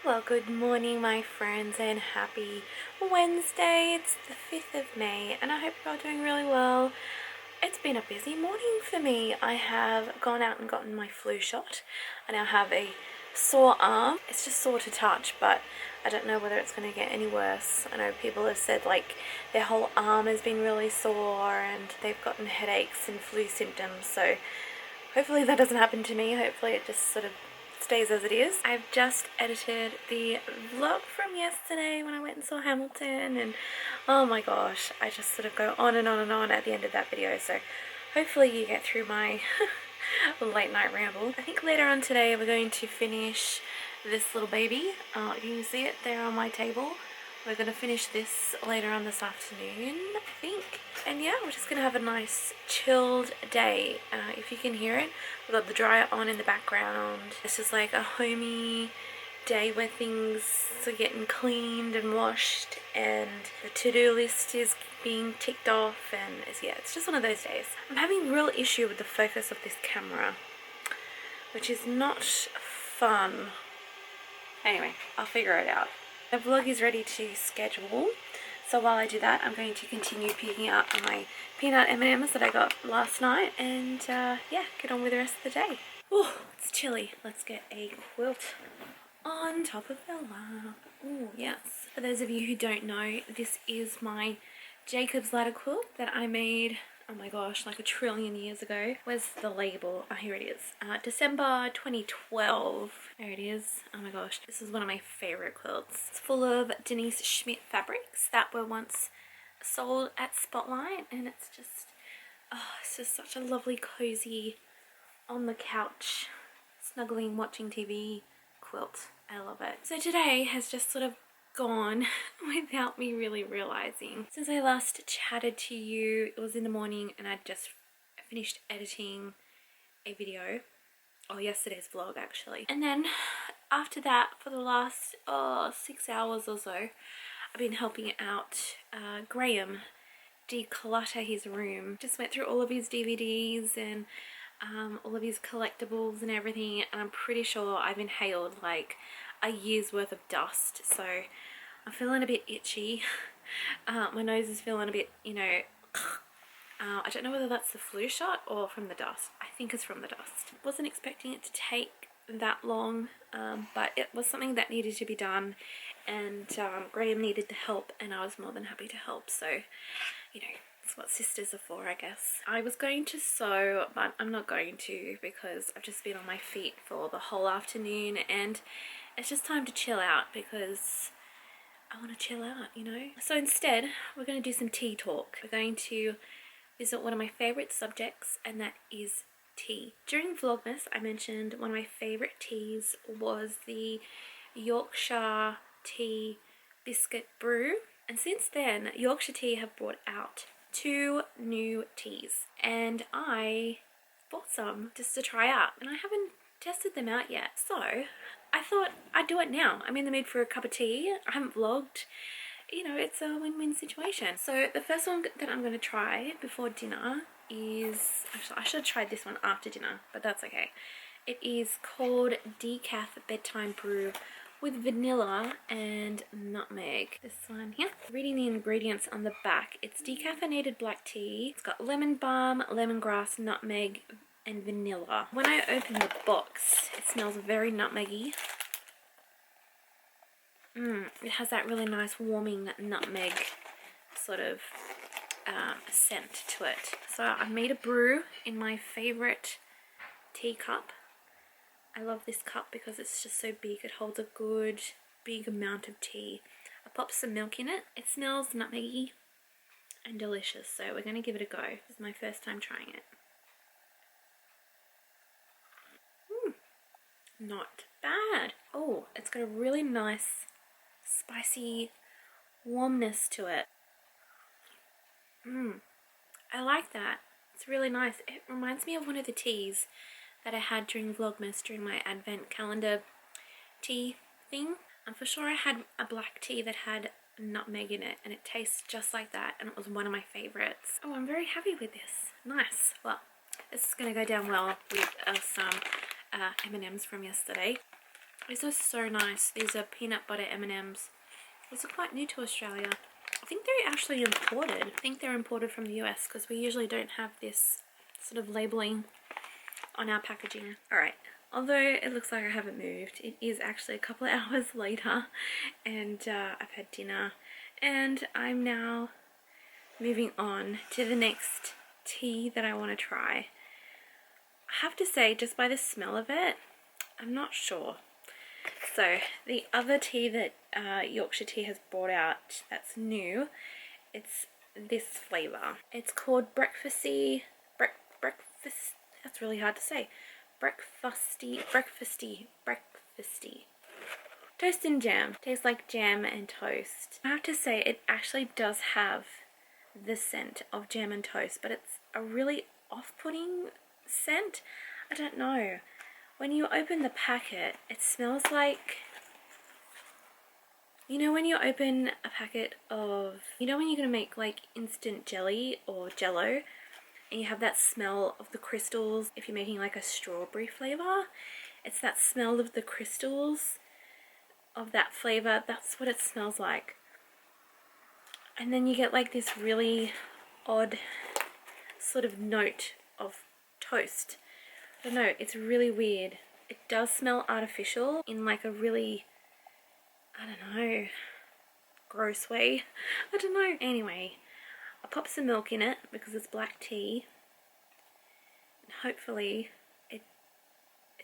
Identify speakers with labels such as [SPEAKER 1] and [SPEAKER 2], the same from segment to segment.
[SPEAKER 1] Well, good morning, my friends, and happy Wednesday. It's the 5th of May, and I hope you're all doing really well. It's been a busy morning for me. I have gone out and gotten my flu shot. I now have a sore arm. It's just sore to touch, but I don't know whether it's going to get any worse. I know people have said like their whole arm has been really sore and they've gotten headaches and flu symptoms, so hopefully that doesn't happen to me. Hopefully it just sort of stays as it is. I've just edited the vlog from yesterday when I went and saw Hamilton, and oh my gosh, I just sort of go on and on and on at the end of that video, so hopefully you get through my late night ramble. I think later on today we're going to finish this little baby. You can see it there on my table. We're going to finish this later on this afternoon, I think. And yeah, we're just going to have a nice chilled day. If you can hear it, we've got the dryer on in the background. This is like a homey day where things are getting cleaned and washed and the to-do list is being ticked off, and it's just one of those days. I'm having a real issue with the focus of this camera, which is not fun. Anyway, I'll figure it out. The vlog is ready to schedule, so while I do that, I'm going to continue picking up my peanut M&Ms that I got last night, and yeah, get on with the rest of the day. Oh, it's chilly. Let's get a quilt on top of the lap. Oh, yes. For those of you who don't know, this is my Jacob's ladder quilt that I made, oh my gosh, like a trillion years ago. Where's the label? Oh, here it is. December 2012. There it is. Oh my gosh, this is one of my favorite quilts. It's full of Denise Schmidt fabrics that were once sold at Spotlight, and it's just such a lovely, cozy, on the couch, snuggling, watching TV quilt. I love it. So today has just sort of gone without me really realizing. Since I last chatted to you, it was in the morning and I'd just finished editing a video, or yesterday's vlog actually. And then after that, for the last 6 hours or so, I've been helping out Graham declutter his room. Just went through all of his DVDs and all of his collectibles and everything, and I'm pretty sure I've inhaled like a year's worth of dust, so I'm feeling a bit itchy. My nose is feeling a bit, I don't know whether that's the flu shot or from the dust. I think it's from the dust. Wasn't expecting it to take that long, but it was something that needed to be done, and Graham needed the help, and I was more than happy to help, so it's what sisters are for, I guess. I was going to sew, but I'm not going to because I've just been on my feet for the whole afternoon, and it's just time to chill out because I want to chill out, So instead, we're going to do some tea talk. We're going to visit one of my favourite subjects, and that is tea. During Vlogmas, I mentioned one of my favourite teas was the Yorkshire Tea biscuit brew, and since then, Yorkshire Tea have brought out 2 new teas, and I bought some just to try out, and I haven't tested them out yet, so I thought I'd do it now. I'm in the mood for a cup of tea. I haven't vlogged. It's a win-win situation. So the first one that I'm going to try before dinner is, actually I should have tried this one after dinner, but that's okay. It is called Decaf Bedtime Brew with vanilla and nutmeg. This one here. Reading the ingredients on the back, it's decaffeinated black tea. It's got lemon balm, lemongrass, nutmeg, and vanilla. When I open the box, it smells very nutmeggy. It has that really nice warming nutmeg sort of scent to it. So I made a brew in my favorite tea cup. I love this cup because it's just so big. It holds a good big amount of tea. I popped some milk in it. It smells nutmeggy and delicious, so we're going to give it a go. This is my first time trying it. Not bad. Oh, it's got a really nice spicy warmness to it. I like that. It's really nice. It reminds me of one of the teas that I had during Vlogmas, during my advent calendar tea thing. I'm for sure I had a black tea that had nutmeg in it, and it tastes just like that, and it was one of my favorites. Oh, I'm very happy with this. Nice. Well, this is going to go down well with some M&Ms from yesterday. These are so nice. These are peanut butter M&Ms. These are quite new to Australia. I think they're actually imported. I think they're imported from the US because we usually don't have this sort of labeling on our packaging. Alright, although it looks like I haven't moved, it is actually a couple of hours later, and I've had dinner, and I'm now moving on to the next tea that I want to try. I have to say, just by the smell of it, I'm not sure. So the other tea that Yorkshire Tea has brought out that's new, it's this flavour. It's called breakfast. That's really hard to say. Breakfasty. Toast and jam. Tastes like jam and toast. I have to say, it actually does have the scent of jam and toast, but it's a really off-putting scent. I don't know. When you open the packet, it smells like, you know, when you open a packet of, you know, when you're gonna make like instant jelly or jello, and you have that smell of the crystals. If you're making like a strawberry flavor, it's that smell of the crystals of that flavor. That's what it smells like. And then you get like this really odd sort of note of toast. I don't know, it's really weird. It does smell artificial in like a really, I don't know, gross way. I don't know. Anyway, I'll pop some milk in it because it's black tea. And hopefully it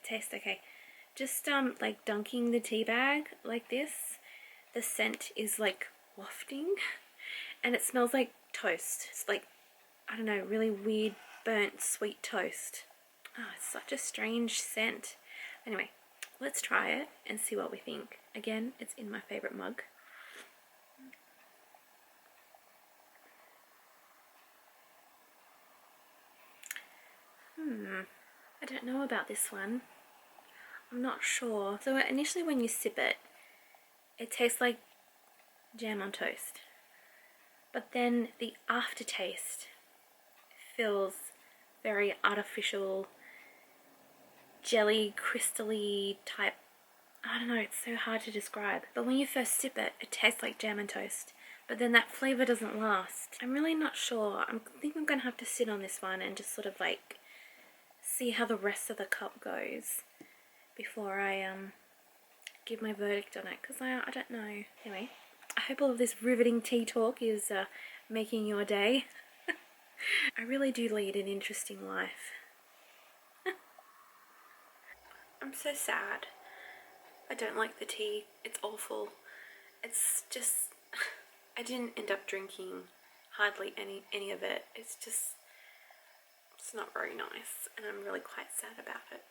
[SPEAKER 1] tastes okay. Just like dunking the tea bag like this, the scent is like wafting and it smells like toast. It's like, I don't know, really weird burnt sweet toast. Oh, it's such a strange scent. Anyway, let's try it and see what we think. Again, it's in my favourite mug. I don't know about this one. I'm not sure. So initially when you sip it, it tastes like jam on toast. But then the aftertaste feels very artificial, jelly, crystally type. I don't know, it's so hard to describe. But when you first sip it, it tastes like jam and toast. But then that flavour doesn't last. I'm really not sure. I think I'm going to have to sit on this one and just sort of like see how the rest of the cup goes before I give my verdict on it, because I don't know. Anyway, I hope all of this riveting tea talk is making your day. I really do lead an interesting life. I'm so sad. I don't like the tea. It's awful. It's just, I didn't end up drinking hardly any of it. It's not very nice, and I'm really quite sad about it.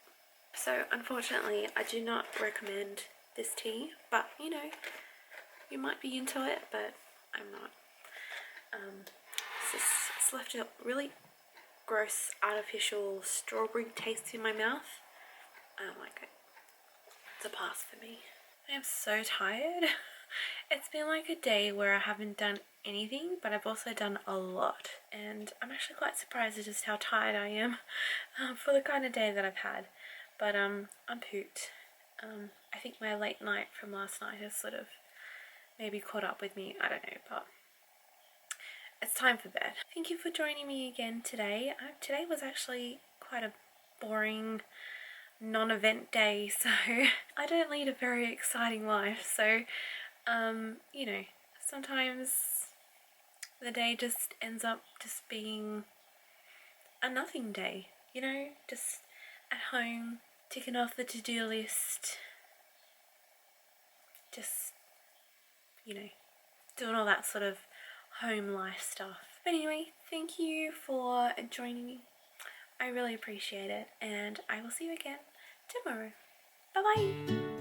[SPEAKER 1] So unfortunately, I do not recommend this tea, but you know, you might be into it, but I'm not. It's left a really gross, artificial strawberry taste in my mouth. I don't like it. It's a pass for me. I am so tired. It's been like a day where I haven't done anything, but I've also done a lot, and I'm actually quite surprised at just how tired I am for the kind of day that I've had. But I'm pooped. I think my late night from last night has sort of maybe caught up with me. I don't know, but it's time for bed. Thank you for joining me again today. Today was actually quite a boring non-event day, so I don't lead a very exciting life. So you know, sometimes the day just ends up just being a nothing day, you know, just at home, ticking off the to-do list, just, you know, doing all that sort of home life stuff. But anyway, thank you for joining me. I really appreciate it, and I will see you again tomorrow. Bye bye.